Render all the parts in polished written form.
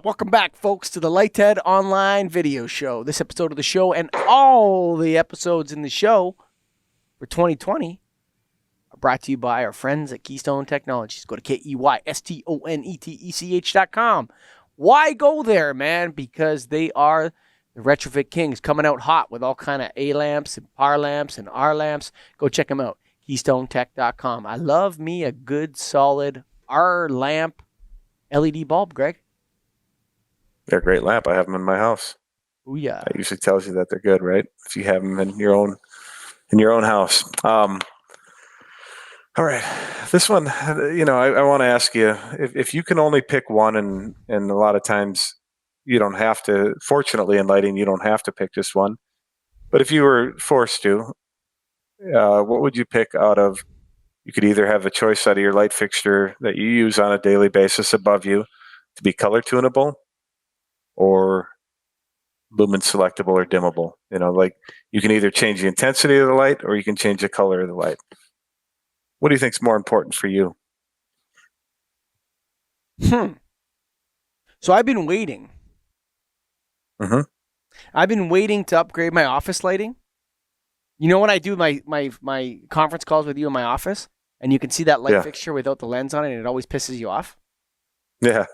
Welcome back, folks, to the Lighthead Online Video Show. This episode of the show and all the episodes in the show for 2020 are brought to you by our friends at Keystone Technologies. Go to KEYSTONETECH.com. Why go there, man? Because they are the retrofit kings, coming out hot with all kind of A lamps and PAR lamps and R lamps. Go check them out. KeystoneTech.com. I love me a good, solid R lamp LED bulb, Greg. They're a great lamp. I have them in my house. Oh yeah. That usually tells you that they're good, right? If you have them in your own house. All right. This one, I want to ask you, if you can only pick one, and a lot of times you don't have to, fortunately in lighting, you don't have to pick just one. But if you were forced to, what would you pick out of, you could either have a choice out of your light fixture that you use on a daily basis above you to be color tunable, or lumen selectable or dimmable. Like you can either change the intensity of the light or you can change the color of the light. What do you think is more important for you? So I've been waiting. Mm-hmm. I've been waiting to upgrade my office lighting. You know when I do my conference calls with you in my office, and you can see that light fixture without the lens on it, and it always pisses you off? Yeah.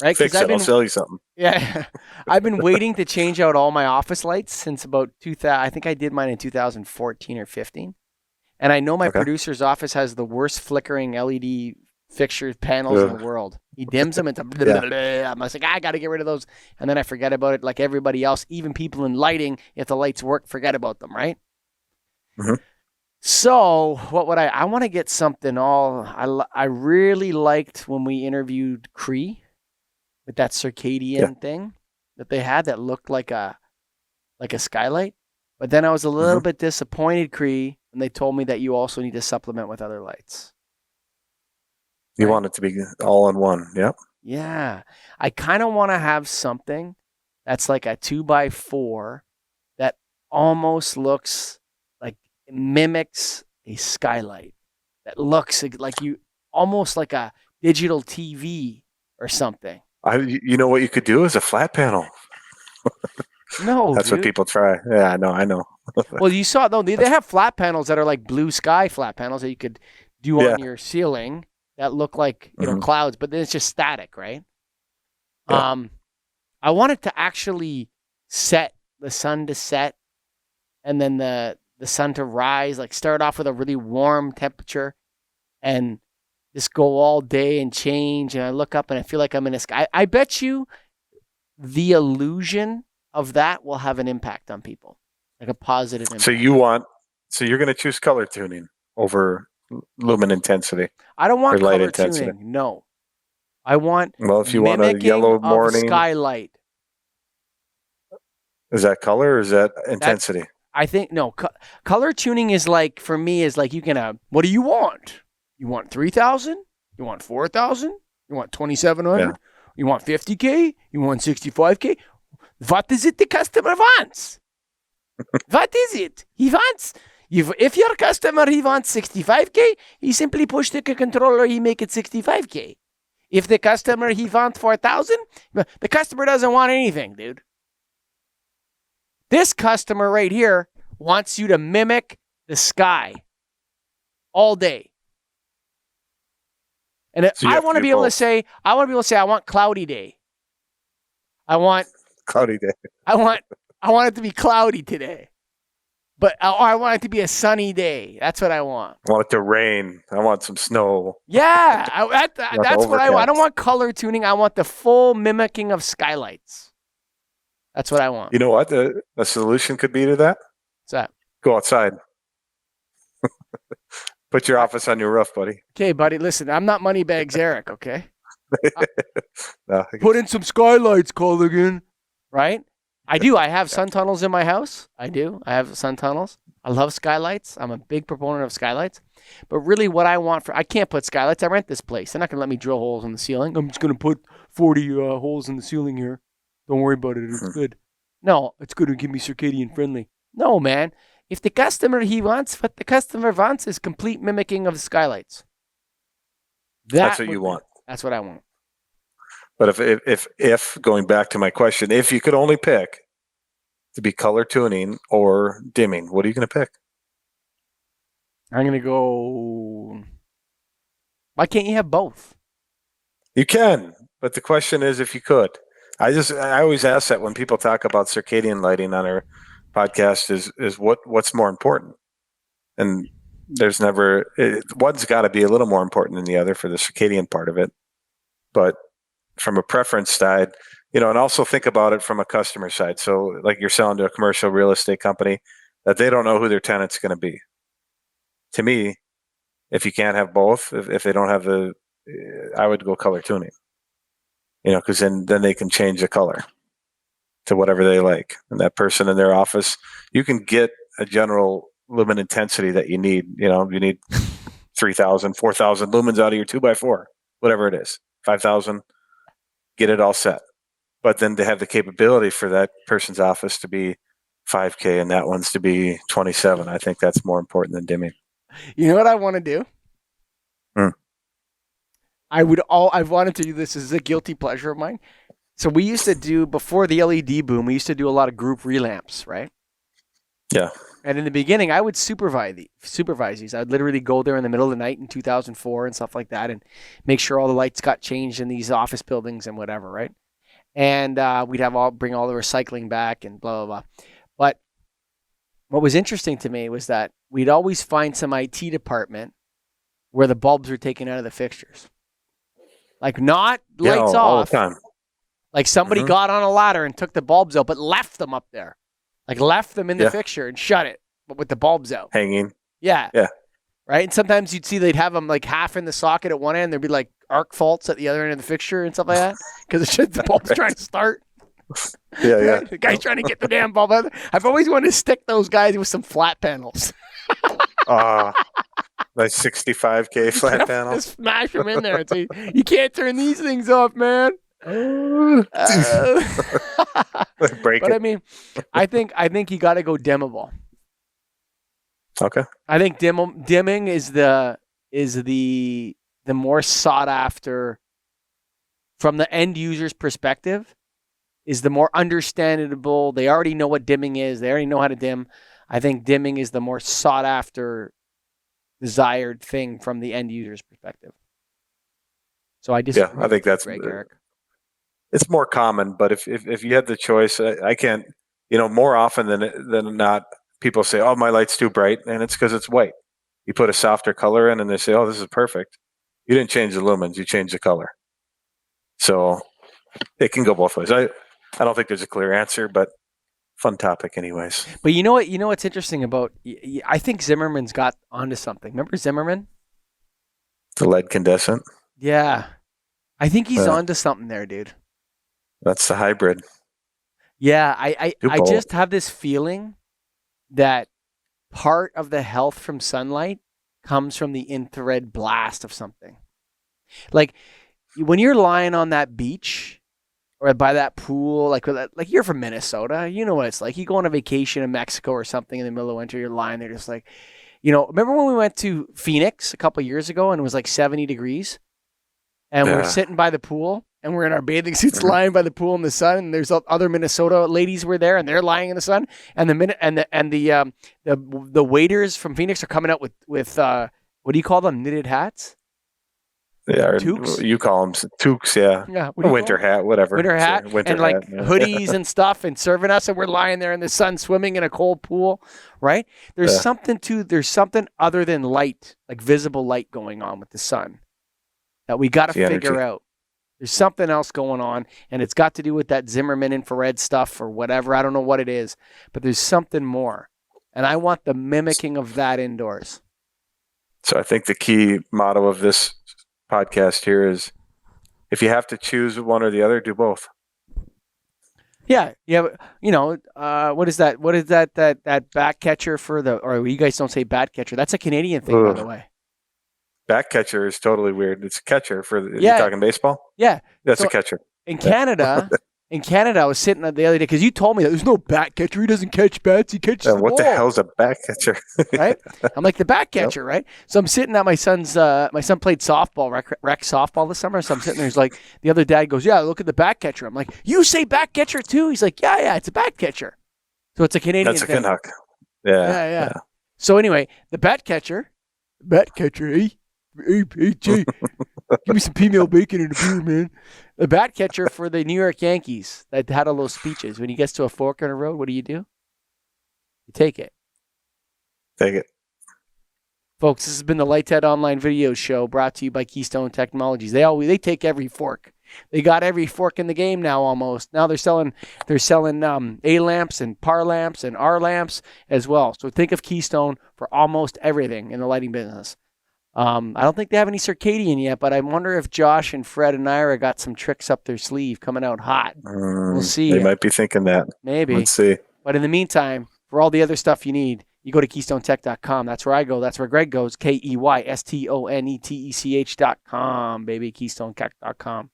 Right? Fix it. I'll sell you something. Yeah. I've been waiting to change out all my office lights since about 2000. I think I did mine in 2014 or 15. And I know my producer's office has the worst flickering LED fixture panels in the world. He dims them. It's a blah, blah, blah. I'm like, I got to get rid of those. And then I forget about it like everybody else. Even people in lighting, if the lights work, forget about them, right? Mm-hmm. So what would I want to get something I really liked when we interviewed Cree with that circadian thing that they had that looked like a skylight. But then I was a little bit disappointed, Cree, and they told me that you also need to supplement with other lights. You want it to be all in one, yep. Yeah. I kind of want to have something that's like a 2x4 that almost looks like it mimics a skylight. That looks like almost like a digital TV or something. You know what you could do is a flat panel. No, that's dude. what people try. Yeah, I know. Well, you saw though they have flat panels that are like blue sky flat panels that you could do on your ceiling that look like clouds, but then it's just static, right? Yeah. I want it to actually set the sun to set, and then the sun to rise. Like start off with a really warm temperature, and just go all day and change. And I look up and I feel like I'm in a sky. I bet you the illusion of that will have an impact on people, like a positive impact. So you're going to choose color tuning over lumen intensity. I don't want color tuning. No, I want. Well, if you want a yellow morning skylight, is that color or is that intensity? I think no. Color tuning is like for me is like you can. What do you want? You want 3,000? You want 4,000? You want 2,700? Yeah. You want 50K? You want 65K? What is it the customer wants? What is it? He wants. If your customer he wants 65K, he simply push the controller. He make it 65K. If the customer he wants 4,000, the customer doesn't want anything, dude. This customer right here wants you to mimic the sky all day. And so I want to be able to say, I want cloudy day. I want cloudy day. I want it to be cloudy today. But I want it to be a sunny day. That's what I want. I want it to rain. I want some snow. Yeah, that's what I want. I don't want color tuning. I want the full mimicking of skylights. That's what I want. You know what the solution could be to that? What's that? Go outside. Put your office on your roof, buddy. Okay, buddy. Listen, I'm not Moneybags Ehrich, okay? No, put in some skylights, Colligan. Right? I do. I have sun tunnels in my house. I do. I have sun tunnels. I love skylights. I'm a big proponent of skylights. But really what I want I can't put skylights. I rent this place. They're not going to let me drill holes in the ceiling. I'm just going to put 40 holes in the ceiling here. Don't worry about it. It's good. No, it's going to give me circadian friendly. No, man. If the customer what the customer wants is complete mimicking of the skylights. That's what you want. That's what I want. But if going back to my question, if you could only pick to be color tuning or dimming, what are you going to pick? I'm going to go. Why can't you have both? You can, but the question is if you could. I always ask that when people talk about circadian lighting on our podcast is what's more important? And there's never one's got to be a little more important than the other for the circadian part of it. But from a preference side, and also think about it from a customer side. So like you're selling to a commercial real estate company that they don't know who their tenant's going to be. To me, if you can't have both, if they don't have I would go color tuning, because then they can change the color to whatever they like. And that person in their office, you can get a general lumen intensity that you need. You need 3,000, 4,000 lumens out of your 2x4, whatever it is, 5,000, get it all set. But then to have the capability for that person's office to be 5K and that one's to be 27, I think that's more important than dimming. You know what I want to do? I've wanted to do this. This is a guilty pleasure of mine. So we used to do, before the LED boom, we used to do a lot of group relamps, right? Yeah. And in the beginning, I would supervise these. I would literally go there in the middle of the night in 2004 and stuff like that and make sure all the lights got changed in these office buildings and whatever, right? And we'd bring all the recycling back and blah, blah, blah. But what was interesting to me was that we'd always find some IT department where the bulbs were taken out of the fixtures. Like not lights off. All the time. Like somebody got on a ladder and took the bulbs out, but left them up there. Like left them in the fixture and shut it, but with the bulbs out. Hanging. Yeah. Yeah. Right? And sometimes you'd see they'd have them like half in the socket at one end. There'd be like arc faults at the other end of the fixture and stuff like that. Because it's just the bulb's trying to start. Yeah, yeah. The guy's trying to get the damn bulb out. I've always wanted to stick those guys with some flat panels. Like 65K flat panel. Just smash them in there and say, you can't turn these things off, man. Break But it. I mean, I think you got to go dimmable. Okay. I think dimming is the more sought after from the end user's perspective, is the more understandable. They already know what dimming is. They already know how to dim. I think dimming is the more sought after, desired thing from the end user's perspective. So I disagree. Yeah, I think that's Greg, Ehrich. It's more common, but if you had the choice, I can't. More often than not, people say, "Oh, my light's too bright," and it's because it's white. You put a softer color in, and they say, "Oh, this is perfect." You didn't change the lumens; you changed the color. So it can go both ways. I don't think there's a clear answer, but fun topic, anyways. But you know what? You know what's interesting about? I think Zimmerman's got onto something. Remember Zimmerman? The lead incandescent. Yeah, I think he's onto something there, dude. That's the hybrid. Yeah, I just have this feeling that part of the health from sunlight comes from the infrared blast of something. Like when you're lying on that beach or by that pool, like you're from Minnesota, you know what it's like. You go on a vacation in Mexico or something in the middle of winter, you're lying there just like, remember when we went to Phoenix a couple of years ago and it was like 70 degrees? And we're sitting by the pool and we're in our bathing suits lying by the pool in the sun. And there's other Minnesota ladies were there and they're lying in the sun. And the waiters from Phoenix are coming out with what do you call them? Knitted hats? Yeah, toques? You call them toques, yeah. Yeah, winter hat, whatever. Winter hat, winter and like hat, yeah. hoodies and stuff, and serving us, and we're lying there in the sun, swimming in a cold pool, right? There's something other than light, like visible light, going on with the sun that we got to figure out. There's something else going on, and it's got to do with that Zimmerman infrared stuff or whatever. I don't know what it is, but there's something more, and I want the mimicking of that indoors. So I think the key motto of this podcast here is, if you have to choose one or the other, do both. Yeah. What is that? What is that bat catcher for or you guys don't say bat catcher? That's a Canadian thing, by the way. Bat catcher is totally weird. It's a catcher for you're talking baseball? Yeah. That's a catcher. In Canada, in Canada, I was sitting the other day because you told me that there's no bat catcher. He doesn't catch bats. He catches the What ball. the hell's a bat catcher? Right? I'm like the bat catcher, right? So I'm sitting at my son's. My son played softball, rec softball this summer. So I'm sitting there. He's like, the other dad goes, "Yeah, look at the bat catcher." I'm like, "You say bat catcher too?" He's like, "Yeah, it's a bat catcher." So it's a Canadian That's a thing. Canuck. Yeah. So anyway, the bat catcher, hey, Jay, give me some female bacon and a beer, man. The bat catcher for the New York Yankees that had all those speeches. When he gets to a fork in the road, what do? You take it. Take it. Folks, this has been the Lighthead Online Video Show brought to you by Keystone Technologies. They take every fork. They got every fork in the game now almost. Now they're selling A lamps and PAR lamps and R lamps as well. So think of Keystone for almost everything in the lighting business. I don't think they have any circadian yet, but I wonder if Josh and Fred and Ira got some tricks up their sleeve coming out hot. We'll see. They might be thinking that. Maybe. Let's see. But in the meantime, for all the other stuff you need, you go to KeystoneTech.com. That's where I go. That's where Greg goes. KeystoneTech.com, baby. KeystoneTech.com.